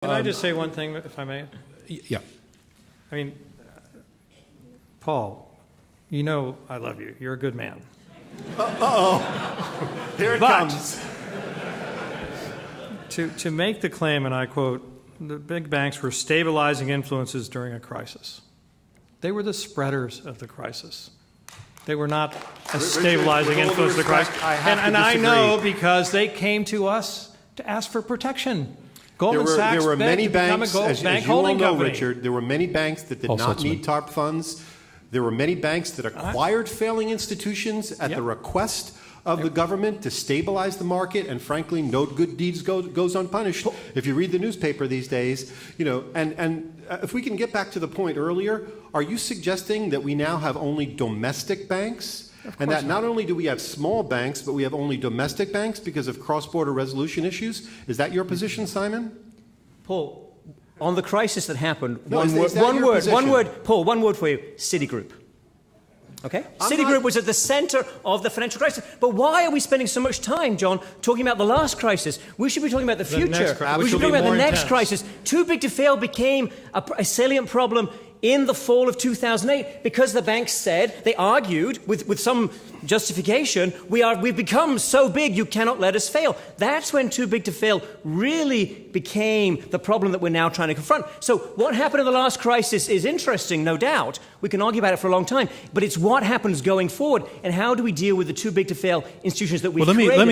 Can I just say one thing, if I may? Yeah. I mean, Paul, you know I love you. You're a good man. Uh-oh. Here it comes. To make the claim, and I quote, the big banks were stabilizing influences during a crisis. They were the spreaders of the crisis. They were not a stabilizing influence of the crisis. And I know because they came to us to ask for protection. Goldman Sachs there were many banks, as bank you all holding know, company. Richard, there were many banks that did Paul not Saltzman. need TARP funds. There were many banks that acquired failing institutions at the request of the government to stabilize the market, and frankly, no good deeds goes unpunished. If you read the newspaper these days, you know, and if we can get back to the point earlier, are you suggesting that we now have only domestic banks? And that not only do we have small banks, but we have only domestic banks because of cross-border resolution issues? Is that your position, Simon? Paul, on the crisis that happened, No, one word, Paul, one word for you, Citigroup. Okay? Citigroup was at the center of the financial crisis. But why are we spending so much time, John, talking about the last crisis? We should be talking about the future. We should be talking about the next crisis. Too big to fail became a salient problem in the fall of 2008 because the banks said, they argued with some justification, we've become so big you cannot let us fail. That's when too big to fail really became the problem that we're now trying to confront. So what happened in the last crisis is interesting, no doubt. We can argue about it for a long time, but it's what happens going forward and how do we deal with the too big to fail institutions that we've created.